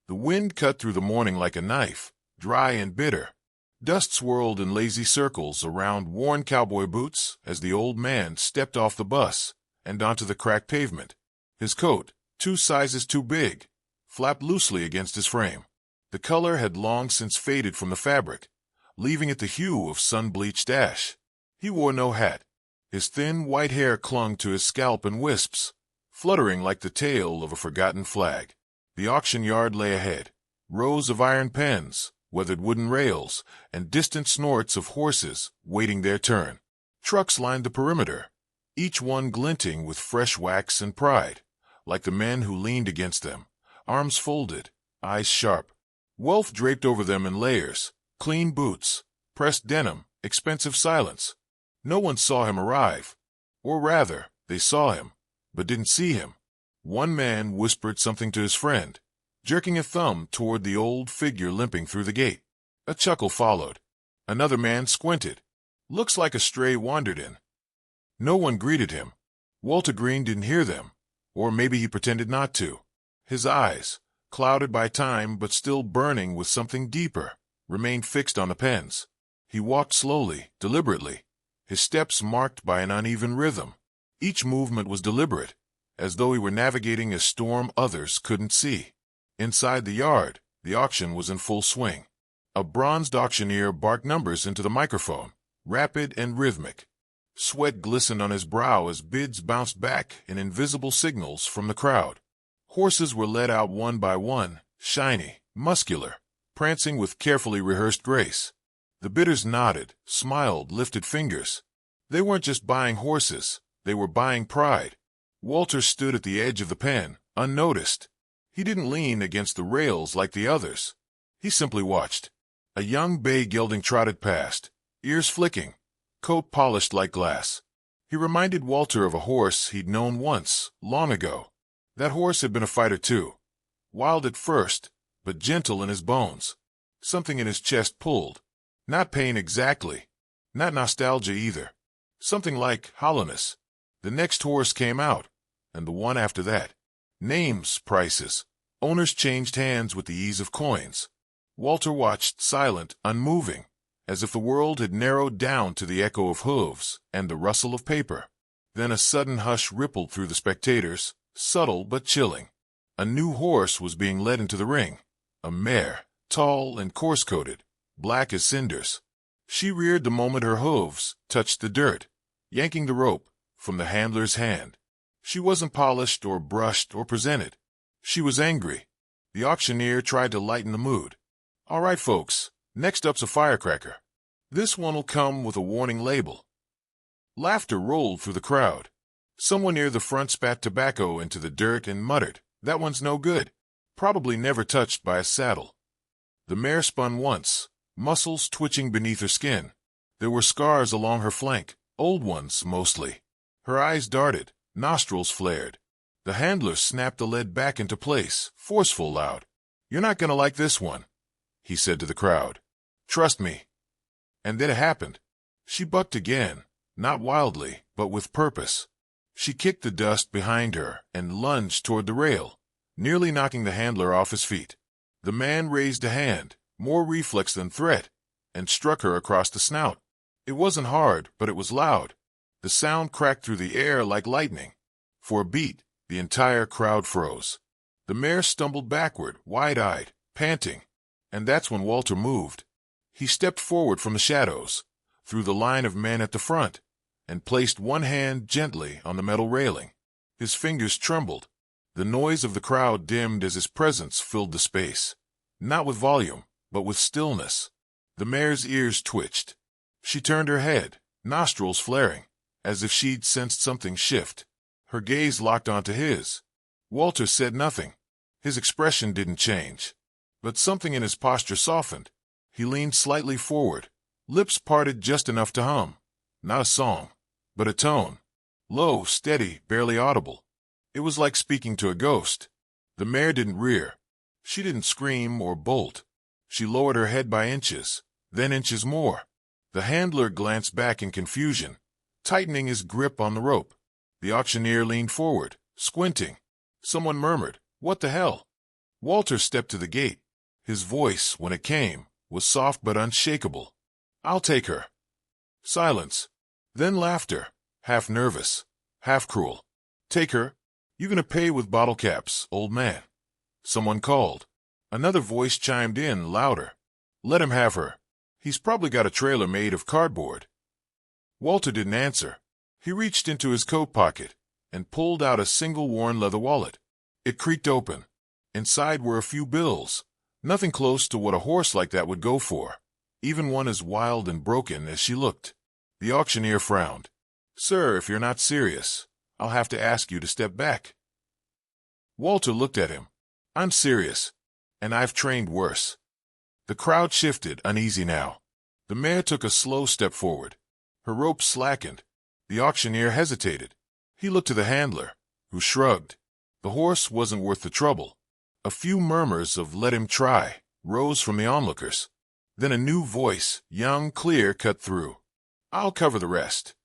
The wind cut through the morning like a knife, dry and bitter. Dust swirled in lazy circles around worn cowboy boots as the old man stepped off the bus and onto the cracked pavement. His coat, 2 sizes too big, flapped loosely against his frame. The color had long since faded from the fabric, leaving it the hue of sun-bleached ash. He wore no hat. His thin white hair clung to his scalp in wisps, fluttering like the tail of a forgotten flag. The auction yard lay ahead, rows of iron pens, weathered wooden rails, and distant snorts of horses waiting their turn. Trucks lined the perimeter, each one glinting with fresh wax and pride, like the men who leaned against them, arms folded, eyes sharp. Wealth draped over them in layers, clean boots, pressed denim, expensive silence. No one saw him arrive. Or rather, they saw him, but didn't see him. One man whispered something to his friend, jerking a thumb toward the old figure limping through the gate. A chuckle followed. Another man squinted. Looks like a stray wandered in. No one greeted him. Walter Green didn't hear them, or maybe he pretended not to. His eyes, clouded by time but still burning with something deeper, remained fixed on the pens. He walked slowly, deliberately, his steps marked by an uneven rhythm. Each movement was deliberate, as though he were navigating a storm others couldn't see. Inside the yard, the auction was in full swing. A bronzed auctioneer barked numbers into the microphone, rapid and rhythmic. Sweat glistened on his brow as bids bounced back in invisible signals from the crowd. Horses were led out one by one, shiny, muscular, prancing with carefully rehearsed grace. The bidders nodded, smiled, lifted fingers. They weren't just buying horses, they were buying pride. Walter stood at the edge of the pen, unnoticed. He didn't lean against the rails like the others. He simply watched. A young bay gelding trotted past, ears flicking, coat polished like glass. He reminded Walter of a horse he'd known once, long ago. That horse had been a fighter too. Wild at first, but gentle in his bones. Something in his chest pulled. Not pain exactly. Not nostalgia either. Something like hollowness. The next horse came out, and the one after that. Names, prices. Owners changed hands with the ease of coins. Walter watched, silent, unmoving, as if the world had narrowed down to the echo of hooves and the rustle of paper. Then a sudden hush rippled through the spectators, subtle but chilling. A new horse was being led into the ring. A mare, tall and coarse-coated, black as cinders. She reared the moment her hooves touched the dirt, yanking the rope from the handler's hand. She wasn't polished or brushed or presented. She was angry. The auctioneer tried to lighten the mood. All right, folks, next up's a firecracker. This one'll come with a warning label. Laughter rolled through the crowd. Someone near the front spat tobacco into the dirt and muttered, "That one's no good. Probably never touched by a saddle." The mare spun once, muscles twitching beneath her skin. There were scars along her flank, old ones mostly. Her eyes darted, nostrils flared. The handler snapped the lead back into place, forceful, loud. "You're not gonna like this one," he said to the crowd. "Trust me." And then it happened. She bucked again, not wildly, but with purpose. She kicked the dust behind her and lunged toward the rail, nearly knocking the handler off his feet. The man raised a hand, more reflex than threat, and struck her across the snout. It wasn't hard, but it was loud. The sound cracked through the air like lightning. For a beat, the entire crowd froze. The mare stumbled backward, wide-eyed, panting. And that's when Walter moved. He stepped forward from the shadows, through the line of men at the front, and placed one hand gently on the metal railing. His fingers trembled. The noise of the crowd dimmed as his presence filled the space. Not with volume, but with stillness. The mare's ears twitched. She turned her head, nostrils flaring, as if she'd sensed something shift. Her gaze locked onto his. Walter said nothing. His expression didn't change. But something in his posture softened. He leaned slightly forward, lips parted just enough to hum. Not a song, but a tone. Low, steady, barely audible. It was like speaking to a ghost. The mare didn't rear. She didn't scream or bolt. She lowered her head by inches, then inches more. The handler glanced back in confusion, tightening his grip on the rope. The auctioneer leaned forward, squinting. Someone murmured, "What the hell?" Walter stepped to the gate. His voice, when it came, was soft but unshakable. "I'll take her." Silence. Then laughter, half nervous, half cruel. "Take her? You gonna pay with bottle caps, old man?" Someone called. Another voice chimed in, louder. "Let him have her. He's probably got a trailer made of cardboard." Walter didn't answer. He reached into his coat pocket and pulled out a single worn leather wallet. It creaked open. Inside were a few bills, nothing close to what a horse like that would go for, even one as wild and broken as she looked. The auctioneer frowned. "Sir, if you're not serious, I'll have to ask you to step back." Walter looked at him. "I'm serious, and I've trained worse." The crowd shifted, uneasy now. The mare took a slow step forward. Her rope slackened. The auctioneer hesitated. He looked to the handler, who shrugged. The horse wasn't worth the trouble. A few murmurs of "let him try" rose from the onlookers. Then a new voice, young, clear, cut through. "I'll cover the rest."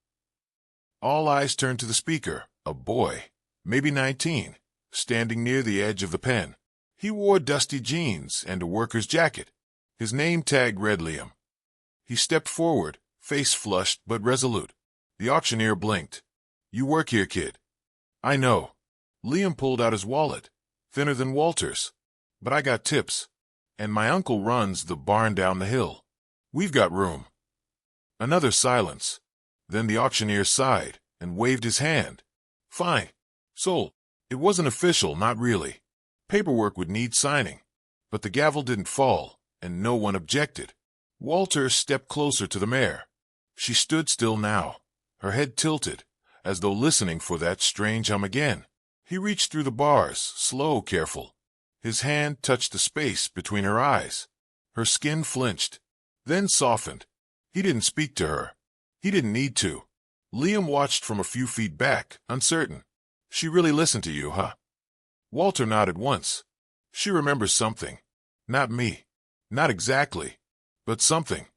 All eyes turned to the speaker, a boy, maybe 19, standing near the edge of the pen. He wore dusty jeans and a worker's jacket. His name tag read Liam. He stepped forward, face flushed but resolute. The auctioneer blinked. "You work here, kid?" "I know." Liam pulled out his wallet, thinner than Walter's. "But I got tips, and my uncle runs the barn down the hill. We've got room." Another silence. Then the auctioneer sighed and waved his hand. "Fine. Sold." It wasn't official, not really. Paperwork would need signing. But the gavel didn't fall, and no one objected. Walter stepped closer to the mare. She stood still now, her head tilted, as though listening for that strange hum again. He reached through the bars, slow, careful. His hand touched the space between her eyes. Her skin flinched, then softened. He didn't speak to her. He didn't need to. Liam watched from a few feet back, uncertain. "She really listened to you, huh?" Walter nodded once. "She remembers something. Not me. Not exactly. But something."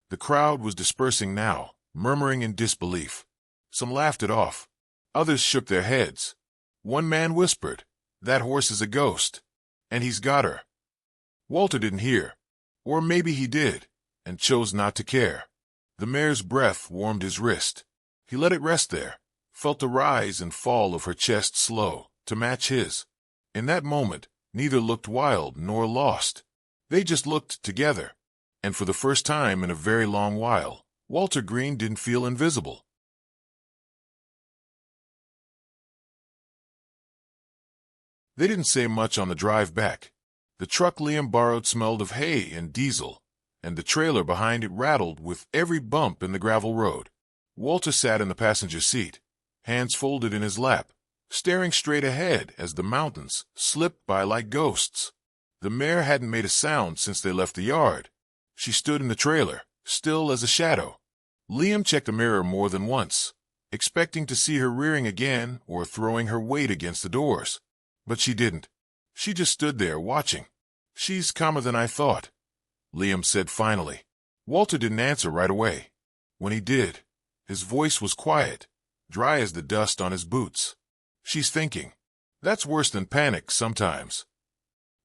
The crowd was dispersing now, murmuring in disbelief. Some laughed it off. Others shook their heads. One man whispered, "That horse is a ghost. And he's got her." Walter didn't hear. Or maybe he did, and chose not to care. The mare's breath warmed his wrist. He let it rest there, felt the rise and fall of her chest slow, to match his. In that moment, neither looked wild nor lost. They just looked together. And for the first time in a very long while, Walter Green didn't feel invisible. They didn't say much on the drive back. The truck Liam borrowed smelled of hay and diesel, and the trailer behind it rattled with every bump in the gravel road. Walter sat in the passenger seat, hands folded in his lap, staring straight ahead as the mountains slipped by like ghosts. The mare hadn't made a sound since they left the yard. She stood in the trailer, still as a shadow. Liam checked the mirror more than once, expecting to see her rearing again or throwing her weight against the doors. But she didn't. She just stood there, watching. "She's calmer than I thought," Liam said finally. Walter didn't answer right away. When he did, his voice was quiet, dry as the dust on his boots. "She's thinking. That's worse than panic sometimes."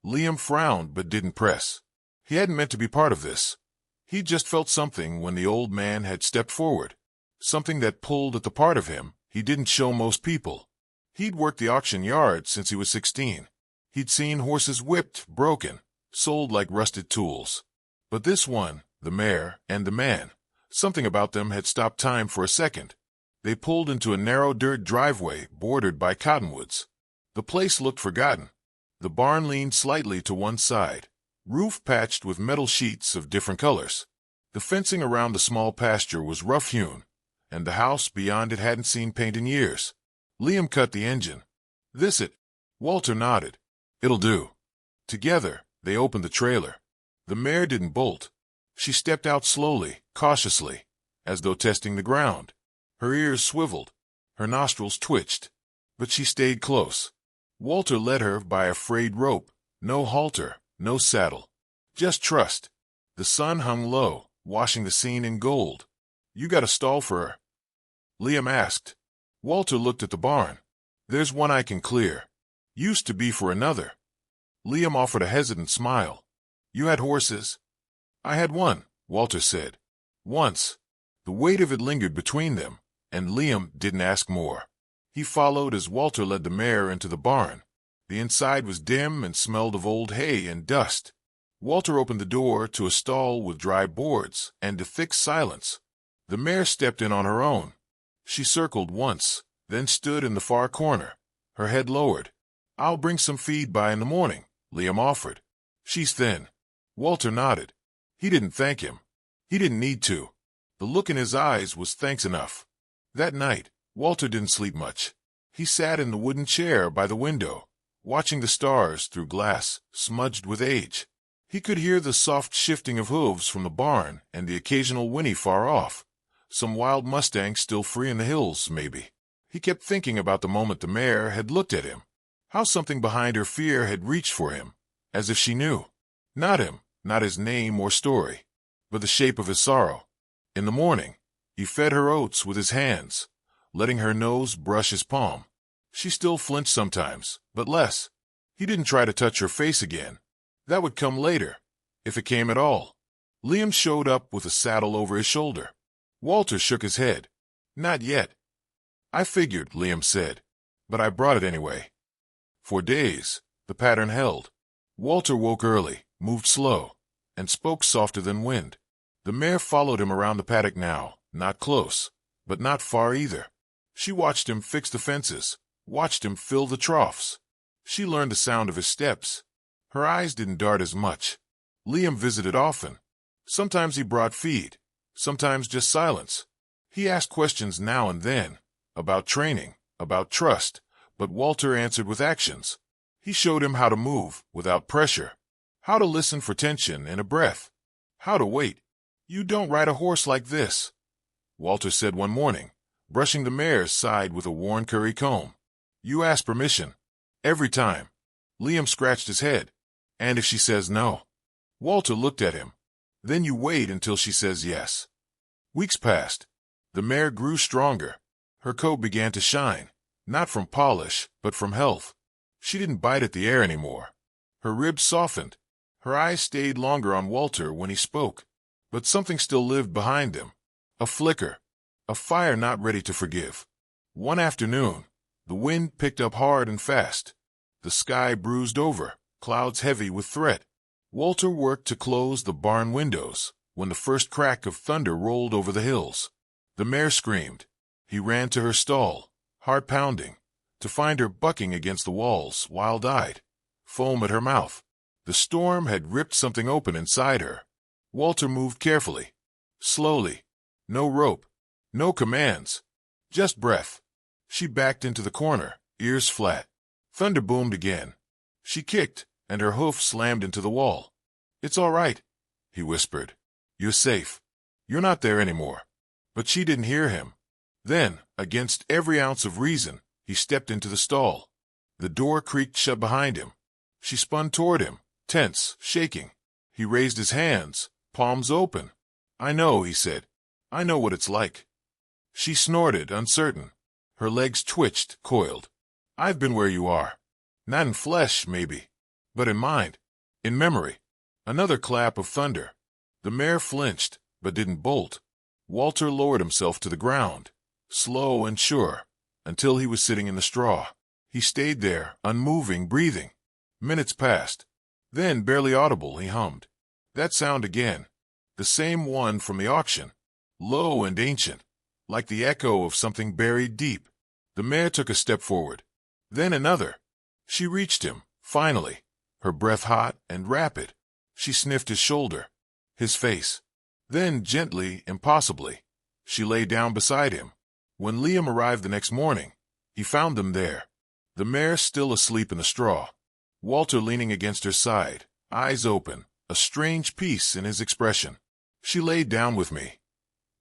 Liam frowned but didn't press. He hadn't meant to be part of this. He just felt something when the old man had stepped forward, something that pulled at the part of him he didn't show most people. He'd worked the auction yard since he was 16. He'd seen horses whipped, broken, sold like rusted tools. But this one, the mare and the man, something about them had stopped time for a second. They pulled into a narrow dirt driveway bordered by cottonwoods. The place looked forgotten. The barn leaned slightly to one side, roof patched with metal sheets of different colors. The fencing around the small pasture was rough-hewn, and the house beyond it hadn't seen paint in years. Liam cut the engine. "This it?" Walter nodded. "It'll do." Together, they opened the trailer. The mare didn't bolt. She stepped out slowly, cautiously, as though testing the ground. Her ears swiveled. Her nostrils twitched. But she stayed close. Walter led her by a frayed rope. No halter, no saddle. Just trust. The sun hung low, washing the scene in gold. "You got a stall for her?" Liam asked. Walter looked at the barn. "There's one I can clear. Used to be for another." Liam offered a hesitant smile. You had horses? I had one, Walter said. Once. The weight of it lingered between them, and Liam didn't ask more. He followed as Walter led the mare into the barn. The inside was dim and smelled of old hay and dust. Walter opened the door to a stall with dry boards and a thick silence. The mare stepped in on her own. She circled once, then stood in the far corner, her head lowered. I'll bring some feed by in the morning, Liam offered. She's thin. Walter nodded. He didn't thank him. He didn't need to. The look in his eyes was thanks enough. That night, Walter didn't sleep much. He sat in the wooden chair by the window, watching the stars through glass smudged with age. He could hear the soft shifting of hooves from the barn and the occasional whinny far off. Some wild mustang still free in the hills, maybe. He kept thinking about the moment the mare had looked at him. How something behind her fear had reached for him, as if she knew. Not him, not his name or story, but the shape of his sorrow. In the morning, he fed her oats with his hands, letting her nose brush his palm. She still flinched sometimes, but less. He didn't try to touch her face again. That would come later, if it came at all. Liam showed up with a saddle over his shoulder. Walter shook his head. Not yet. I figured, Liam said, but I brought it anyway. For days, the pattern held. Walter woke early, moved slow, and spoke softer than wind. The mare followed him around the paddock now, not close, but not far either. She watched him fix the fences, watched him fill the troughs. She learned the sound of his steps. Her eyes didn't dart as much. Liam visited often. Sometimes he brought feed, sometimes just silence. He asked questions now and then, about training, about trust, but Walter answered with actions. He showed him how to move without pressure, how to listen for tension in a breath, how to wait. You don't ride a horse like this, Walter said one morning, brushing the mare's side with a worn curry comb. You ask permission. Every time. Liam scratched his head. And if she says no? Walter looked at him. Then you wait until she says yes. Weeks passed. The mare grew stronger. Her coat began to shine, not from polish, but from health. She didn't bite at the air anymore. Her ribs softened. Her eyes stayed longer on Walter when he spoke. But something still lived behind him. A flicker. A fire not ready to forgive. One afternoon, the wind picked up hard and fast. The sky bruised over, clouds heavy with threat. Walter worked to close the barn windows when the first crack of thunder rolled over the hills. The mare screamed. He ran to her stall, heart pounding, to find her bucking against the walls, wild-eyed, foam at her mouth. The storm had ripped something open inside her. Walter moved carefully, slowly. No rope, no commands, just breath. She backed into the corner, ears flat. Thunder boomed again. She kicked, and her hoof slammed into the wall. It's all right, he whispered. You're safe. You're not there anymore. But she didn't hear him. Then, against every ounce of reason, he stepped into the stall. The door creaked shut behind him. She spun toward him, tense, shaking. He raised his hands, palms open. I know, he said. I know what it's like. She snorted, uncertain. Her legs twitched, coiled. I've been where you are. Not in flesh, maybe, but in mind, in memory. Another clap of thunder. The mare flinched, but didn't bolt. Walter lowered himself to the ground, slow and sure, until he was sitting in the straw. He stayed there, unmoving, breathing. Minutes passed. Then, barely audible, he hummed. That sound again. The same one from the auction. Low and ancient, like the echo of something buried deep. The mare took a step forward. Then another. She reached him, finally, her breath hot and rapid. She sniffed his shoulder, his face. Then, gently, impossibly, she lay down beside him. When Liam arrived the next morning, he found them there. The mare still asleep in the straw. Walter leaning against her side, eyes open, a strange peace in his expression. She laid down with me,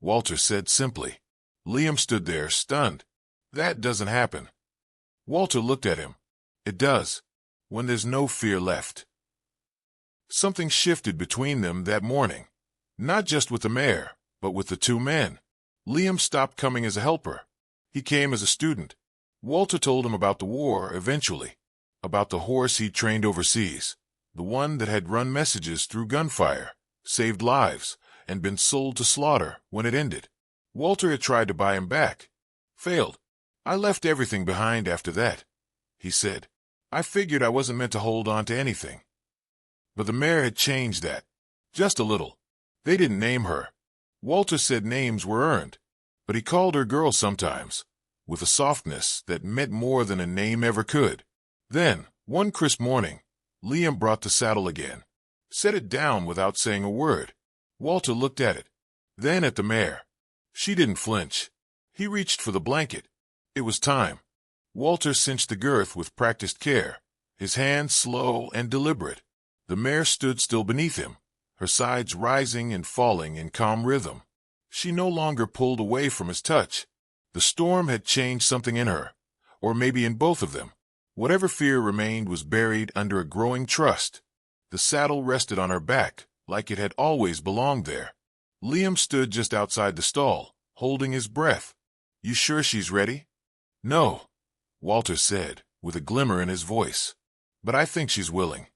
Walter said simply. Liam stood there, stunned. That doesn't happen. Walter looked at him. It does, when there's no fear left. Something shifted between them that morning, not just with the mare, but with the two men. Liam stopped coming as a helper. He came as a student. Walter told him about the war eventually, about the horse he'd trained overseas, the one that had run messages through gunfire, saved lives, and been sold to slaughter when it ended. Walter had tried to buy him back. Failed. I left everything behind after that, he said. I figured I wasn't meant to hold on to anything. But the mare had changed that. Just a little. They didn't name her. Walter said names were earned, but he called her girl sometimes, with a softness that meant more than a name ever could. Then, one crisp morning, Liam brought the saddle again. Set it down without saying a word. Walter looked at it, then at the mare. She didn't flinch. He reached for the blanket. It was time. Walter cinched the girth with practiced care, his hands slow and deliberate. The mare stood still beneath him, her sides rising and falling in calm rhythm. She no longer pulled away from his touch. The storm had changed something in her, or maybe in both of them. Whatever fear remained was buried under a growing trust. The saddle rested on her back, like it had always belonged there. Liam stood just outside the stall, holding his breath. "You sure she's ready?" "No," Walter said, with a glimmer in his voice. "But I think she's willing."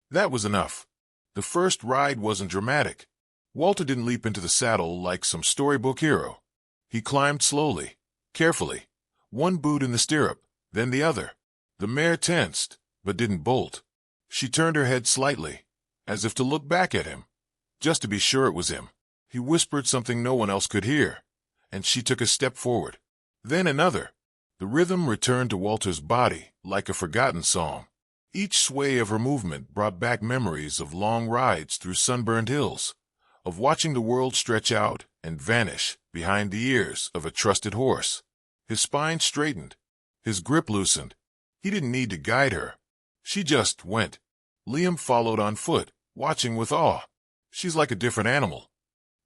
That was enough. The first ride wasn't dramatic. Walter didn't leap into the saddle like some storybook hero. He climbed slowly, carefully, one boot in the stirrup, then the other. The mare tensed, but didn't bolt. She turned her head slightly, as if to look back at him, just to be sure it was him. He whispered something no one else could hear, and she took a step forward. Then another. The rhythm returned to Walter's body like a forgotten song. Each sway of her movement brought back memories of long rides through sunburned hills, of watching the world stretch out and vanish behind the ears of a trusted horse. His spine straightened, his grip loosened. He didn't need to guide her. She just went. Liam followed on foot, watching with awe. "She's like a different animal."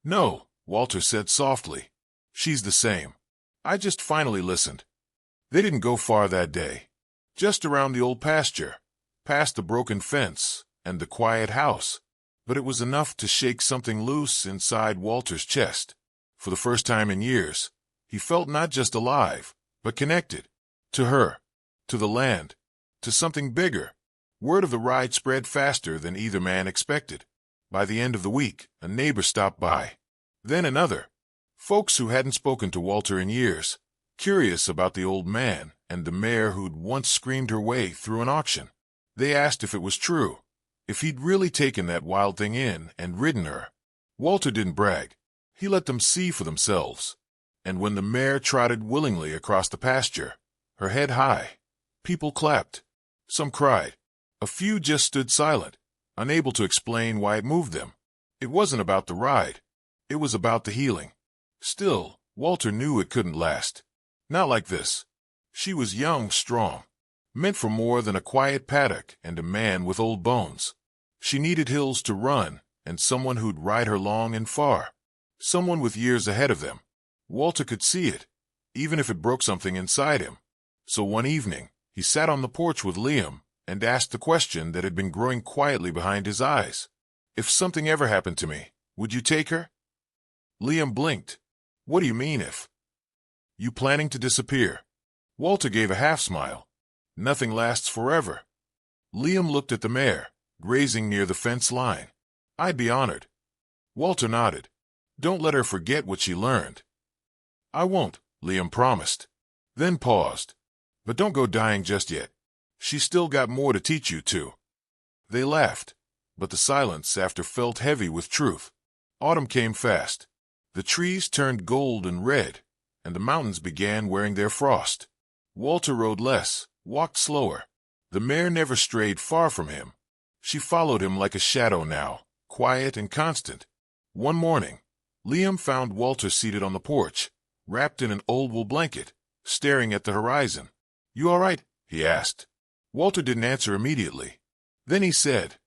"No," Walter said softly. "She's the same. I just finally listened." They didn't go far that day. Just around the old pasture, past the broken fence and the quiet house. But it was enough to shake something loose inside Walter's chest. For the first time in years, he felt not just alive, but connected. To her, to the land, to something bigger. Word of the ride spread faster than either man expected. By the end of the week, a neighbor stopped by. Then another. Folks who hadn't spoken to Walter in years, curious about the old man and the mare who'd once screamed her way through an auction. They asked if it was true, if he'd really taken that wild thing in and ridden her. Walter didn't brag. He let them see for themselves. And when the mare trotted willingly across the pasture, her head high, people clapped. Some cried. A few just stood silent, unable to explain why it moved them. It wasn't about the ride. It was about the healing. Still, Walter knew it couldn't last. Not like this. She was young, strong, meant for more than a quiet paddock and a man with old bones. She needed hills to run and someone who'd ride her long and far. Someone with years ahead of them. Walter could see it, even if it broke something inside him. So one evening, he sat on the porch with Liam and asked the question that had been growing quietly behind his eyes. "If something ever happened to me, would you take her?" Liam blinked. "What do you mean if?" "You planning to disappear?" Walter gave a half-smile. "Nothing lasts forever." Liam looked at the mare, grazing near the fence line. "I'd be honored." Walter nodded. "Don't let her forget what she learned." "I won't," Liam promised. Then paused. "But don't go dying just yet. She's still got more to teach you, too." They laughed, but the silence after felt heavy with truth. Autumn came fast. The trees turned gold and red, and the mountains began wearing their frost. Walter rode less, walked slower. The mare never strayed far from him. She followed him like a shadow now, quiet and constant. One morning, Liam found Walter seated on the porch, wrapped in an old wool blanket, staring at the horizon. "You all right?" he asked. Walter didn't answer immediately. Then he said,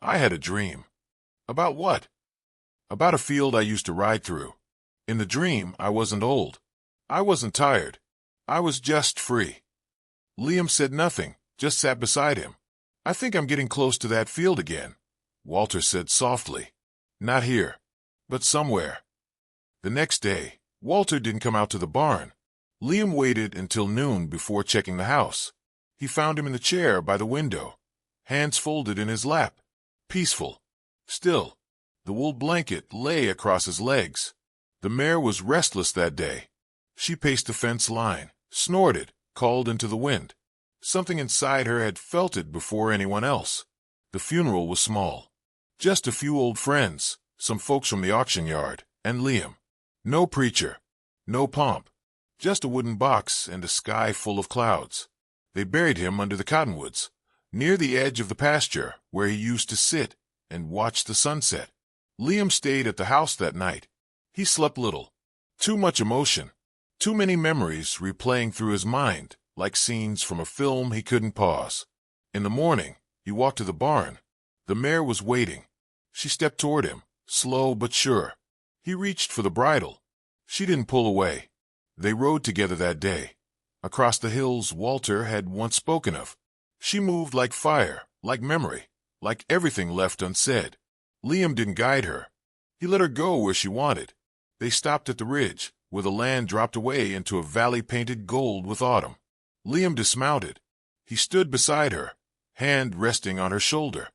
"I had a dream." "About what?" "About a field I used to ride through. In the dream, I wasn't old. I wasn't tired. I was just free." Liam said nothing, just sat beside him. "I think I'm getting close to that field again," Walter said softly. "Not here, but somewhere." The next day, Walter didn't come out to the barn. Liam waited until noon before checking the house. He found him in the chair by the window, hands folded in his lap, peaceful, still. The wool blanket lay across his legs. The mare was restless that day. She paced the fence line, snorted, called into the wind. Something inside her had felt it before anyone else. The funeral was small. Just a few old friends, some folks from the auction yard, and Liam. No preacher, no pomp, just a wooden box and a sky full of clouds. They buried him under the cottonwoods, near the edge of the pasture where he used to sit and watch the sunset. Liam stayed at the house that night. He slept little. Too much emotion, too many memories replaying through his mind like scenes from a film he couldn't pause. In the morning, he walked to the barn. The mare was waiting. She stepped toward him, slow but sure. He reached for the bridle. She didn't pull away. They rode together that day, across the hills Walter had once spoken of. She moved like fire, like memory, like everything left unsaid. Liam didn't guide her. He let her go where she wanted. They stopped at the ridge, where the land dropped away into a valley painted gold with autumn. Liam dismounted. He stood beside her, hand resting on her shoulder.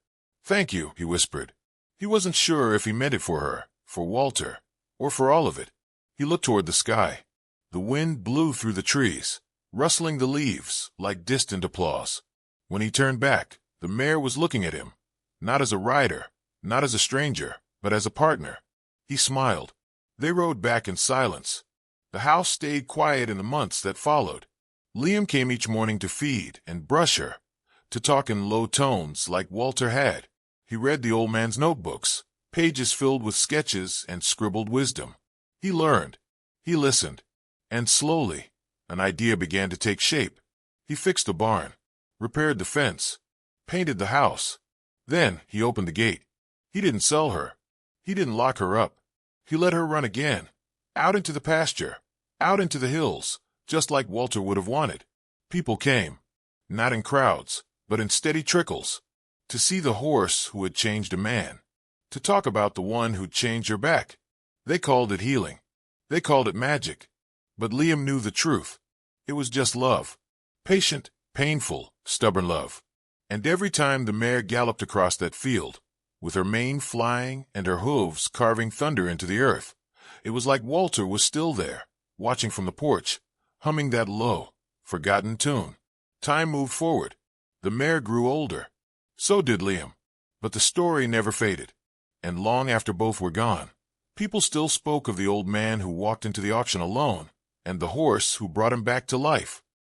"Thank you," he whispered. He wasn't sure if he meant it for her, for Walter, or for all of it. He looked toward the sky. The wind blew through the trees, rustling the leaves like distant applause. When he turned back, the mare was looking at him, not as a rider, not as a stranger, but as a partner. He smiled. They rode back in silence. The house stayed quiet in the months that followed. Liam came each morning to feed and brush her, to talk in low tones like Walter had. He read the old man's notebooks, pages filled with sketches and scribbled wisdom. He learned. He listened. And slowly, an idea began to take shape. He fixed the barn, repaired the fence, painted the house. Then he opened the gate. He didn't sell her. He didn't lock her up. He let her run again, out into the pasture, out into the hills, just like Walter would have wanted. People came, not in crowds, but in steady trickles, to see the horse who had changed a man, to talk about the one who'd changed her back. They called it healing. They called it magic. But Liam knew the truth. It was just love. Patient, painful, stubborn love. And every time the mare galloped across that field, with her mane flying and her hooves carving thunder into the earth, it was like Walter was still there, watching from the porch, humming that low, forgotten tune. Time moved forward. The mare grew older. So did Liam. But the story never faded. And long after both were gone, people still spoke of the old man who walked into the auction alone, and the horse who brought him back to life.